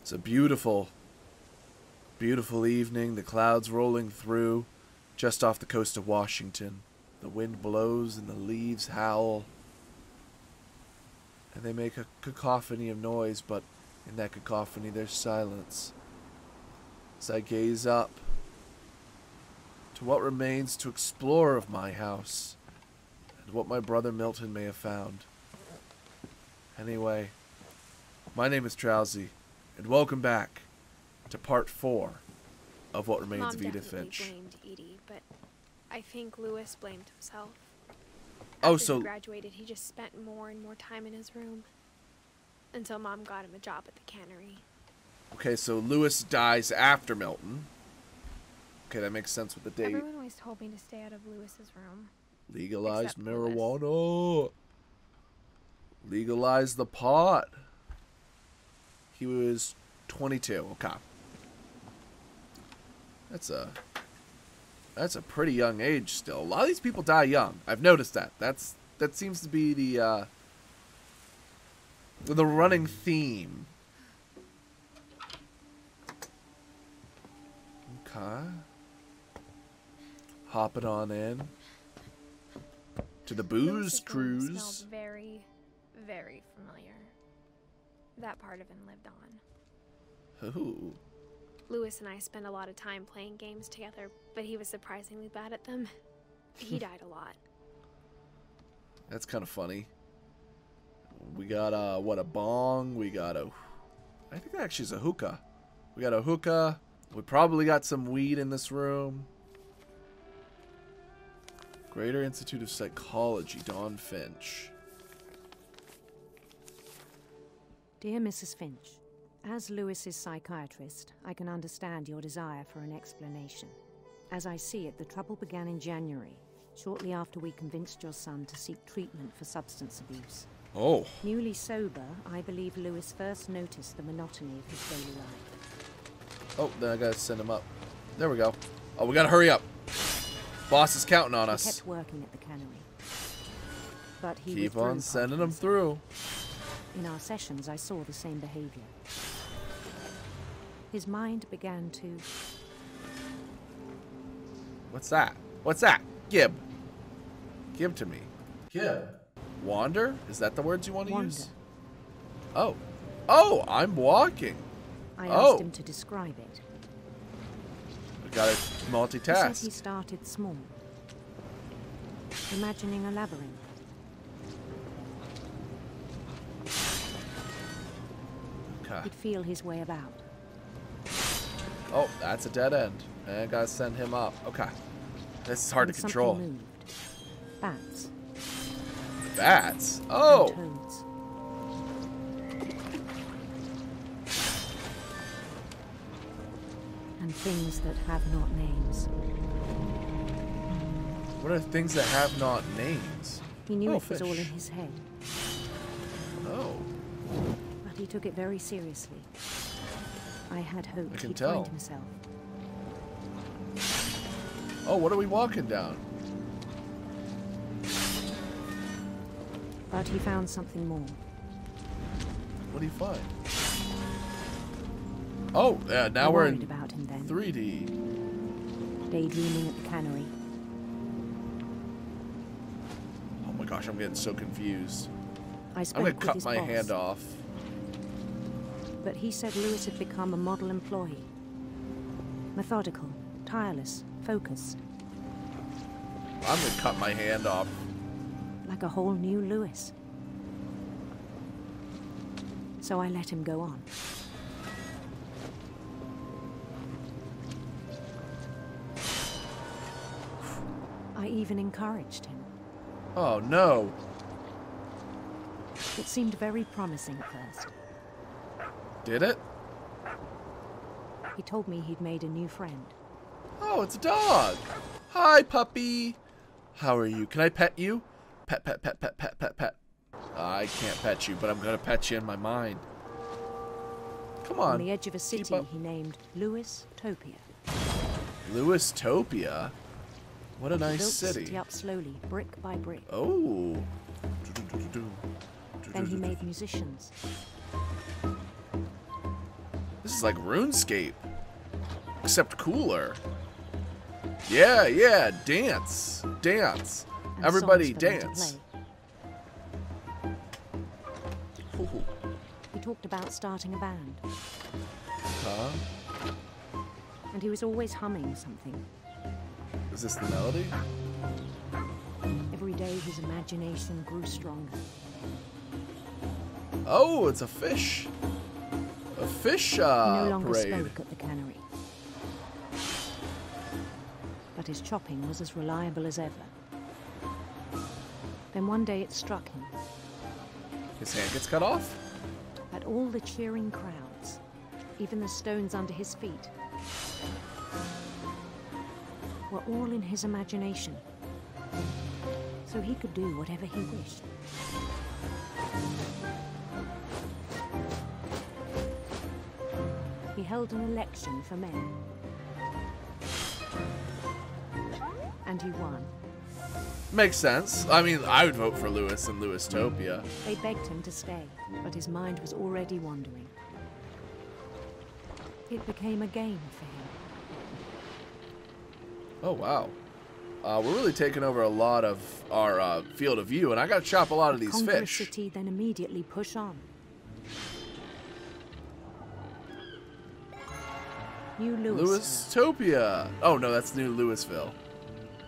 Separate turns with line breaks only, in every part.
It's a beautiful, beautiful evening. The clouds rolling through just off the coast of Washington. The wind blows and the leaves howl. And they make a cacophony of noise, but in that cacophony there's silence. As I gaze up to what remains to explore of my house and what my brother Milton may have found. Anyway, my name is Trowelsy, and welcome back to part 4 of What Remains of Edith Finch.
Mom blamed Edie, but I think Lewis blamed himself.
Oh,
After
so
he graduated, he just spent more and more time in his room until Mom got him a job at the Cannery.
okay, so Lewis dies after Milton. Okay, that makes sense with the date.
Everyone always told me to stay out of Lewis's room.
Legalize
Except
marijuana. Legalize the pot. He was 22. Okay. That's a pretty young age still. A lot of these people die young. I've noticed that. That seems to be the running theme. Okay. Hopping on in to the booze
Lewis's room
cruise.
smelled very, very familiar. That part of him lived on.
Ooh.
Lewis and I spent a lot of time playing games together, but he was surprisingly bad at them. He died a lot.
That's kind of funny. We got what, a bong? We got a, I think that actually is a hookah. We got a hookah. We probably got some weed in this room. Greater Institute of Psychology, Dawn Finch.
Dear Mrs. Finch, as Lewis's psychiatrist, I can understand your desire for an explanation. As I see it, the trouble began in January, shortly after we convinced your son to seek treatment for substance abuse.
Oh.
Newly sober, I believe Lewis first noticed the monotony of his daily life.
Oh, then I gotta send him up. There we go. Oh, we gotta hurry up. Boss is counting on
He
us.
kept working at the cannery. But he
Keep
withdrew
on sending them
Parkinson's.
through.
In our sessions, I saw the same behavior. His mind began to...
What's that? What's that? Gib. Give to me. Gib. Wander? Is that the words you want to
wander.
use? Oh. Oh, I'm walking.
I
Oh.
asked him to describe it.
We gotta
He said he
multitask.
started small, imagining a labyrinth.
Okay.
He'd feel his way about.
Oh, that's a dead end. And I gotta send him up. Okay. This is hard to
And
control.
something moved. Bats.
Bats.
And
Oh.
toads. And things that have not names.
What are things that have not names?
He knew
Oh,
it was all in
fish.
his head,
Oh.
but he took it very seriously. I had hoped
I can
he'd
tell.
find himself.
Oh, what are we walking down?
But he found something more.
What do you find? Oh, yeah, now
I
we're
worried
in
about him then.
3D.
Daydreaming at the cannery.
Oh my gosh, I'm getting so confused.
I
I'm
spoke
gonna
with
cut
his
my
boss,
hand off.
but he said Lewis had become a model employee. Methodical, tireless, focused.
I'm gonna cut my hand off.
Like a whole new Lewis. So I let him go on. I even encouraged him.
Oh no.
It seemed very promising at first.
Did it?
He told me he'd made a new friend.
Oh, it's a dog. Hi, puppy. How are you? Can I pet you? Pet, pet, pet, pet, pet, pet, pet. I can't pet you, but I'm gonna pet you in my mind. Come on.
On the edge of a city
up.
he named Lewis Topia.
Louis-topia. What a
He
nice
built the
city.
city up slowly, brick by brick.
Oh.
Then he made musicians.
This is like RuneScape, except cooler. Yeah, yeah, dance, dance.
And
Everybody
songs for them to
dance.
play.
Ooh.
He talked about starting a band,
Huh?
and he was always humming something.
Is this the melody?
Every day his imagination grew stronger.
Oh, it's a fish. A fish
He no longer
parade.
spoke at the cannery. But his chopping was as reliable as ever. Then one day it struck him.
His hand gets cut off?
At all the cheering crowds, even the stones under his feet, were all in his imagination. So he could do whatever he wished. He held an election for mayor. And he won.
Makes sense. I mean, I would vote for Lewis in Lewistopia.
They begged him to stay, but his mind was already wandering. It became a game for him.
Oh, wow. We're really taking over a lot of our field of view, and I gotta chop a lot of these
Conquer a
fish.
city, then immediately push on. New Lewis.
Lewistopia. Oh, no, that's New Louisville.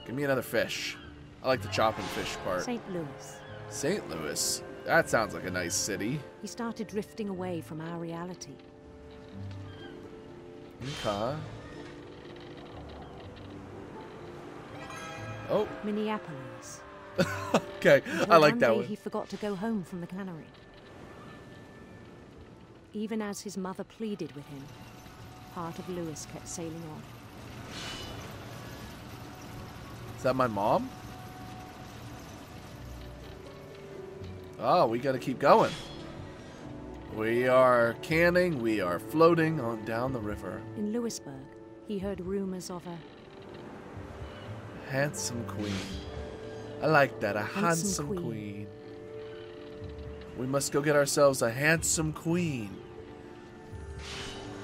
Give me another fish. I like the chopping fish part.
St. Louis.
St. Louis. That sounds like a nice city.
He started drifting away from our reality.
Okay. Oh,
Minneapolis.
okay.
Until
I like
one
that
day
one.
he forgot to go home from the cannery. Even as his mother pleaded with him, part of Lewis kept sailing on.
Is that my mom? Oh, we gotta keep going. We are canning, we are floating on down the river.
In Lewisburg, he heard rumors of a
Handsome queen. I like that, a handsome
queen.
queen. We must go get ourselves a handsome queen.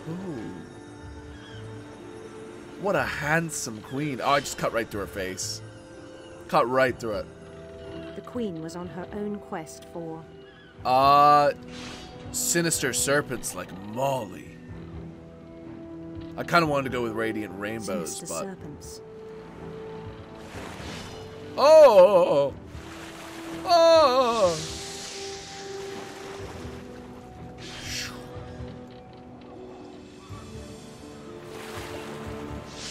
Ooh. What a handsome queen. Oh, I just cut right through her face. Cut right through it.
The queen was on her own quest for
Sinister serpents like Molly. I kind of wanted to go with radiant rainbows,
sinister
but
serpents.
oh, oh.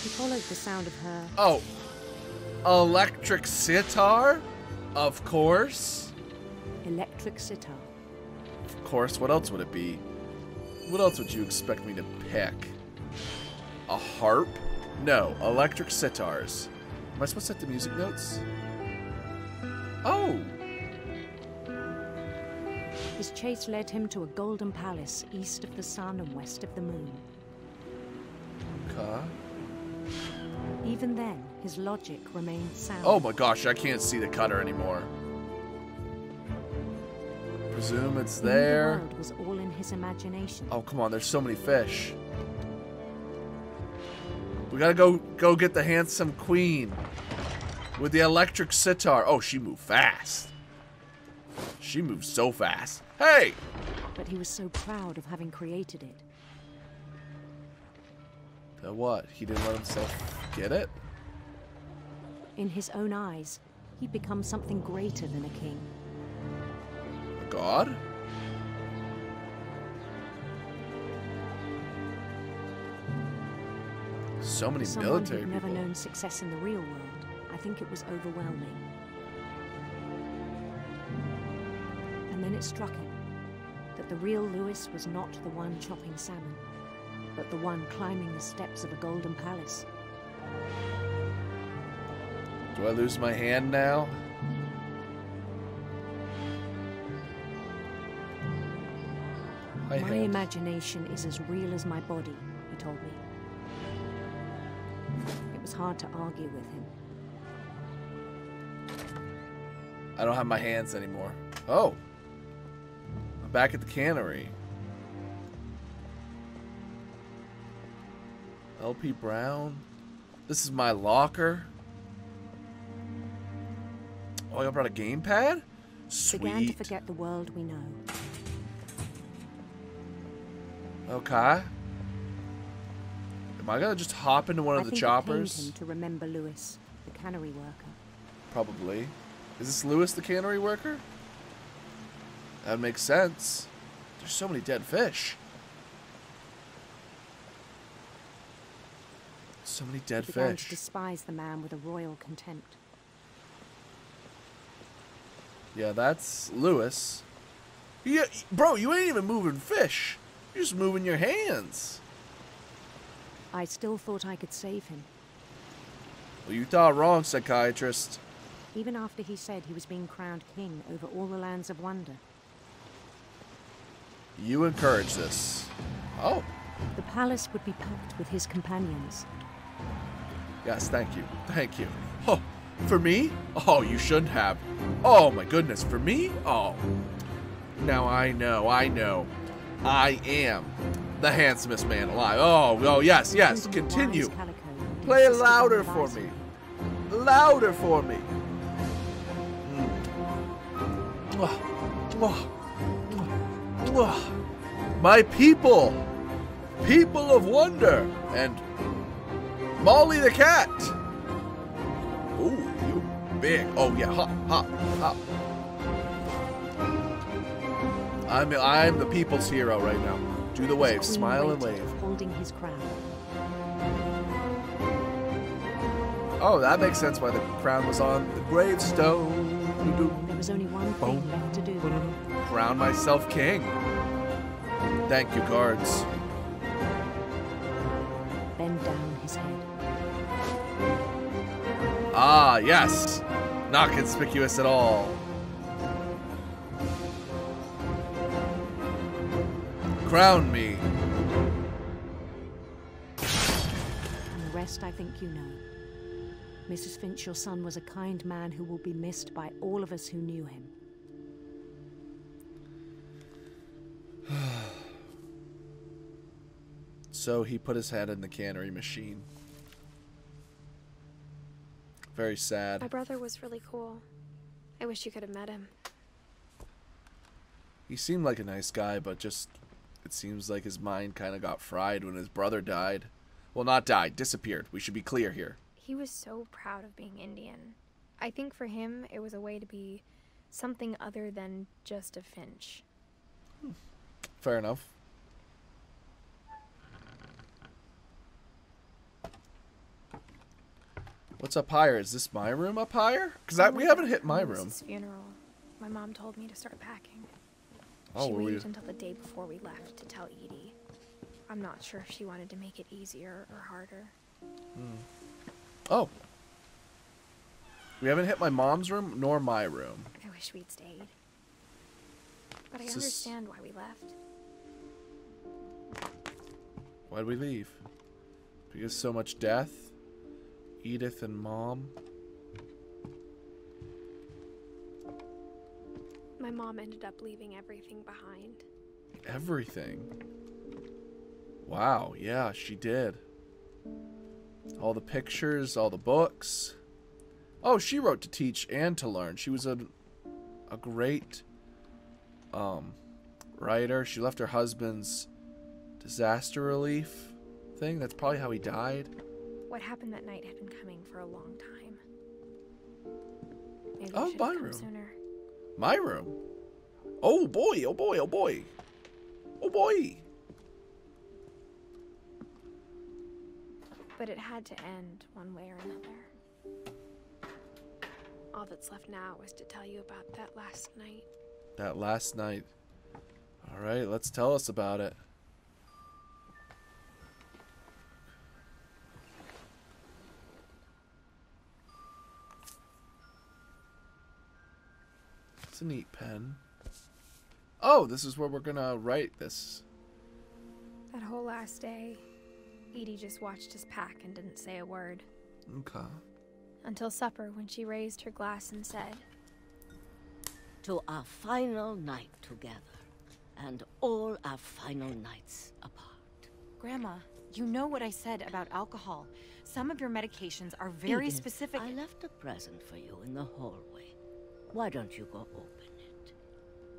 He followed the sound of her
Oh, electric sitar, of course.
electric sitar.
Of course. What else would it be? What else would you expect me to pick? A harp? No, electric sitars. Am I supposed to set the music notes? Oh,
His chase led him to a golden palace east of the sun and west of the moon.
okay.
Even then, his logic remained sound.
Oh my gosh, I can't see the cutter anymore. Presume it's
He knew
there.
The world was all in his imagination.
Oh, come on, there's so many fish. We gotta go get the handsome queen with the electric sitar. Oh, she moved fast. She moved so fast. Hey!
But he was so proud of having created it.
What? He didn't let himself get it?
In his own eyes, he'd become something greater than a king.
A god? So many
Someone
military
who'd never
people.
known success in the real world, I think it was overwhelming. And then it struck him that the real Lewis was not the one chopping salmon, but the one climbing the steps of a golden palace.
Do I lose my hand now? My
My
hand.
imagination is as real as my body, he told me. It was hard to argue with him.
I don't have my hands anymore. Oh. I'm back at the cannery. LP Brown. This is my locker. Oh, I brought a gamepad? Sweet.
Began to forget the world we know.
Okay. Am I gonna just hop into one of the choppers?
I think it pained him to remember Lewis, the cannery worker.
Probably. Is this Lewis, the cannery worker? That makes sense. There's so many dead fish. So many dead
He began
fish.
to despise the man with a royal contempt.
Yeah, that's Lewis. Yeah, bro, you ain't even moving fish. You're just moving your hands.
I still thought I could save him.
Well, you thought wrong, psychiatrist.
Even after he said he was being crowned king over all the lands of wonder.
You encourage this. Oh.
The palace would be packed with his companions.
Yes, thank you. Thank you. Oh, for me? Oh, you shouldn't have. Oh, my goodness. For me? Oh. Now I know. I am the handsomest man alive. Oh, yes, yes. Continue. Play it louder for me. Louder for me. My people. People of wonder. And Molly the cat. Ooh, you big. Oh, yeah. Hop, hop, hop. I'm the people's hero right now. Do the wave. Smile and wave.
Holding his crown.
Oh, that makes sense why the crown was on the gravestone.
There was only one thing left to do.
Crown myself king. Thank you, guards.
Bend down his head.
Ah, yes. Not conspicuous at all. Crown me.
And the rest I think you know. Mrs. Finch, your son was a kind man who will be missed by all of us who knew him.
So he put his head in the cannery machine. Very sad.
My brother was really cool. I wish you could have met him.
He seemed like a nice guy, but just, it seems like his mind kind of got fried when his brother died. Well, not died, disappeared. We should be clear here.
He was so proud of being Indian. I think for him, it was a way to be something other than just a Finch.
Fair enough. What's up higher? Is this my room up higher? Because we haven't hit my room.
His funeral. My mom told me to start packing.
Oh,
she waited until the day before we left to tell Edie. I'm not sure if she wanted to make it easier or harder.
Oh. We haven't hit my mom's room nor my room.
I wish we'd stayed. But I
This is-
understand why we left.
Why'd we leave? Because so much death? Edith and Mom?
My mom ended up leaving everything behind.
Everything. Wow, yeah, she did. All the pictures, all the books. Oh, she wrote to teach and to learn. She was a great writer. She left her husband's disaster relief thing. That's probably how he died.
What happened that night had been coming for a long time. Maybe
Oh,
we should
my
have come
room.
sooner.
My room. Oh boy, oh boy, oh boy. Oh boy.
But it had to end one way or another. All that's left now is to tell you about that last night.
That last night. Alright, let's tell us about it. It's a neat pen. Oh, this is where we're gonna write this.
That whole last day, Edie just watched us pack and didn't say a word.
Okay.
Until supper, when she raised her glass and said,
To our final night together, and all our final nights apart.
Grandma, you know what I said about alcohol. Some of your medications are very
Edith,
specific.
I left a present for you in the hallway. Why don't you go open it?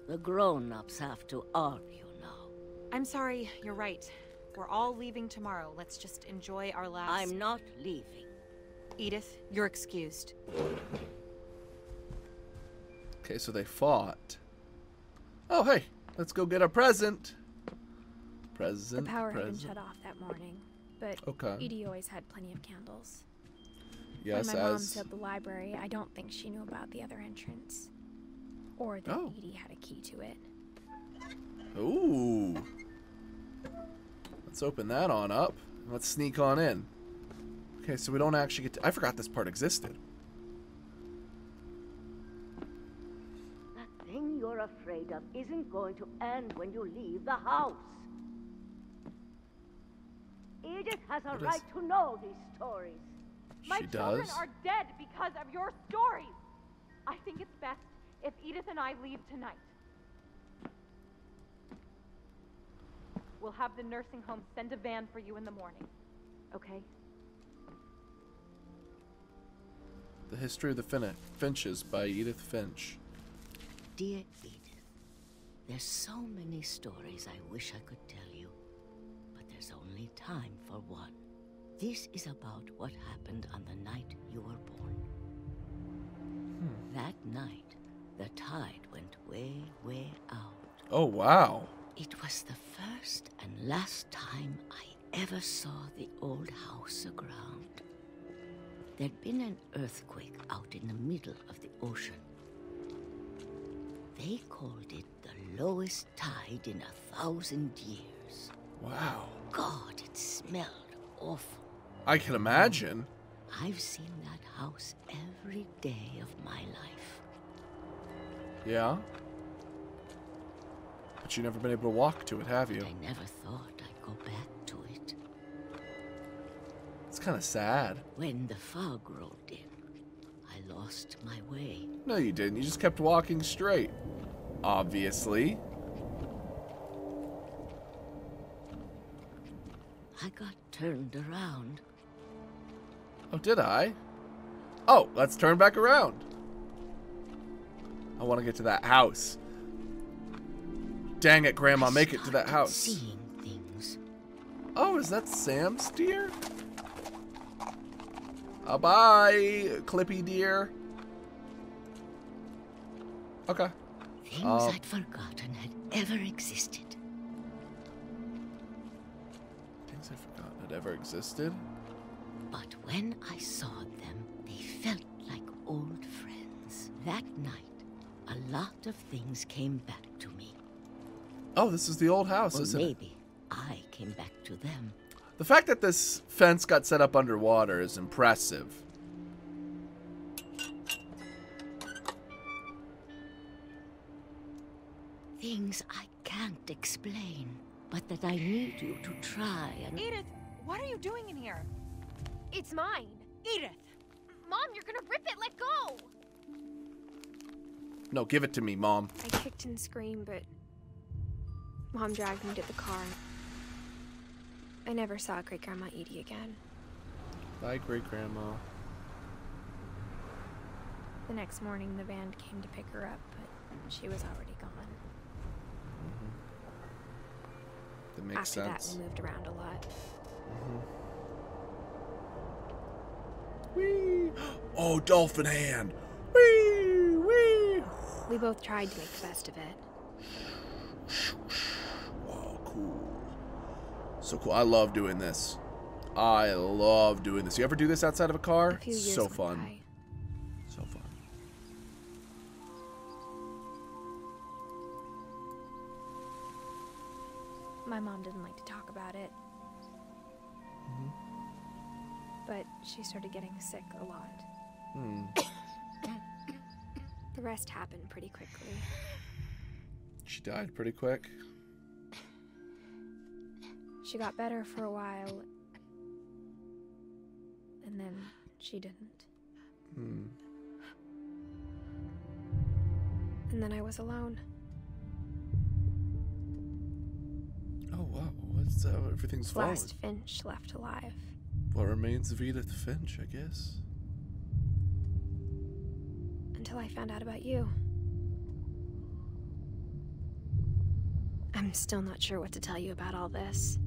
The grown-ups have to argue now.
I'm sorry, you're right. We're all leaving tomorrow. Let's just enjoy our last...
I'm not leaving.
Edith, you're excused.
Okay, so they fought. Oh, hey, let's go get a present. Present.
The power had been
present.
shut off that morning, but
Okay.
Edie always had plenty of candles.
Yes,
when my mom
as
said the library, I don't think she knew about the other entrance. Or that
Oh.
Edie had a key to it.
Ooh. Let's open that on up. Let's sneak on in. Okay, so we don't actually get to... I forgot this part existed.
That thing you're afraid of isn't going to end when you leave the house. Edith has a
What is-
right to know these stories.
My
She
children
does.
are dead because of your stories. I think it's best if Edith and I leave tonight. We'll have the nursing home send a van for you in the morning. Okay?
The History of the Finches by Edith Finch.
Dear Edith, there's so many stories I wish I could tell you, but there's only time for one. This is about what happened on the night you were born. That night, the tide went way, way out.
Oh, wow.
It was the first and last time I ever saw the old house aground. There'd been an earthquake out in the middle of the ocean. They called it the lowest tide in 1,000 years.
Wow.
God, it smelled awful.
I can imagine.
I've seen that house every day of my life.
Yeah. But you've never been able to walk to it, have you?
I never thought I'd go back to it.
It's kind of sad.
When the fog rolled in, I lost my way.
No, you didn't. You just kept walking straight. Obviously.
I got turned around.
Oh, did I? Oh, let's turn back around. I want to get to that house. Dang it, Grandma, make it to that
started
house.
Seeing things.
Oh, is that Sam's deer? Bye, Clippy deer. Okay.
Things I'd forgotten had ever existed.
Things I forgot had ever existed.
But when I saw them, they felt like old friends. That night, a lot of things came back to me.
Oh, this is the old house,
Or
isn't it?
maybe I came back to them.
The fact that this fence got set up underwater is impressive.
Things I can't explain, but that I need you to try and...
Edith, what are you doing in here?
It's mine.
Edith!
Mom, you're gonna rip it. Let go.
No, give it to me, Mom.
I kicked and screamed, but Mom dragged me to the car. I never saw Great-Grandma Edie again.
Bye, Great-Grandma.
The next morning, the van came to pick her up, but she was already gone.
That makes
After
sense.
that, we moved around a lot.
Whee! Oh, dolphin hand! Whee! Whee!
We both tried to make the best of it.
Oh, cool. So cool. I love doing this. I love doing this. You ever do this outside of a car?
A few years
So
went
fun.
by.
So fun.
My mom didn't like to talk about it. But she started getting sick a lot. The rest happened pretty quickly.
She died pretty quick.
She got better for a while, and then she didn't. And then I was alone.
Oh, wow. What What's everything's falling?
Last Finch left alive.
What remains of Edith Finch, I guess.
Until I found out about you. I'm still not sure what to tell you about all this.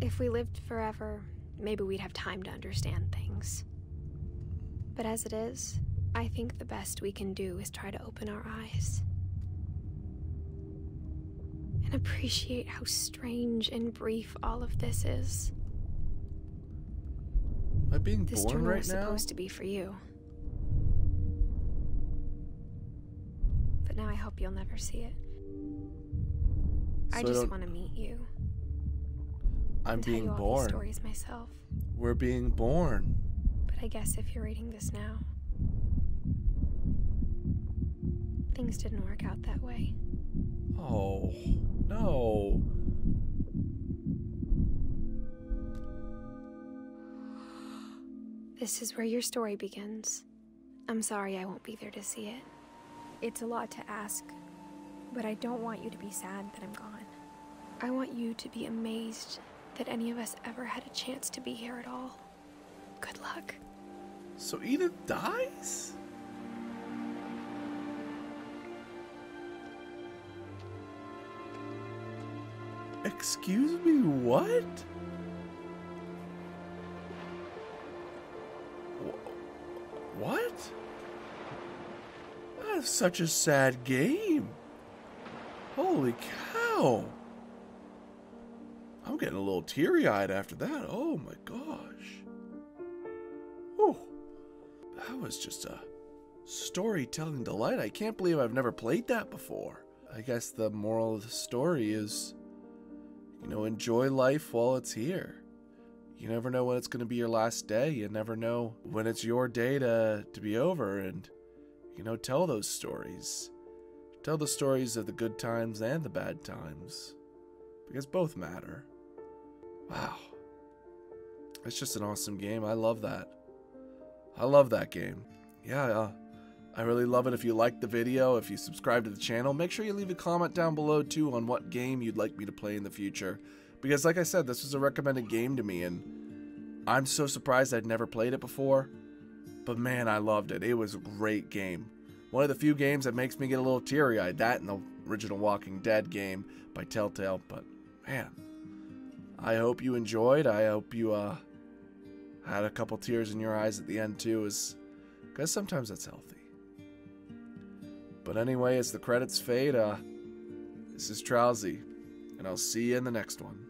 If we lived forever, maybe we'd have time to understand things. But as it is, I think the best we can do is try to open our eyes. And appreciate how strange and brief all of this is.
Am I being
This
born
journal
right
was
now?
supposed to be for you. But now I hope you'll never see it. I
So
just want to meet you.
I'm
and tell
being
you all
born.
these stories myself.
We're being born.
But I guess if you're reading this now, things didn't work out that way.
Oh, no.
This is where your story begins. I'm sorry I won't be there to see it. It's a lot to ask, but I don't want you to be sad that I'm gone. I want you to be amazed that any of us ever had a chance to be here at all. Good luck.
So Edith dies? Excuse me, what? What? That's such a sad game. Holy cow. I'm getting a little teary-eyed after that. Oh my gosh. Oh, that was just a storytelling delight. I can't believe I've never played that before. I guess the moral of the story is, you know, enjoy life while it's here. You never know when it's going to be your last day. You never know when it's your day to be over. And, you know, tell those stories. Tell the stories of the good times and the bad times. Because both matter. Wow. It's just an awesome game. I love that. I love that game. Yeah, I really love it. If you liked the video, if you subscribe to the channel, make sure you leave a comment down below too on what game you'd like me to play in the future. Because like I said, this was a recommended game to me and I'm so surprised I'd never played it before. But man, I loved it. It was a great game. One of the few games that makes me get a little teary-eyed. That and the original Walking Dead game by Telltale. But man, I hope you enjoyed. I hope you had a couple tears in your eyes at the end too, because sometimes that's healthy. But anyway, as the credits fade, this is Trowelsy, and I'll see you in the next one.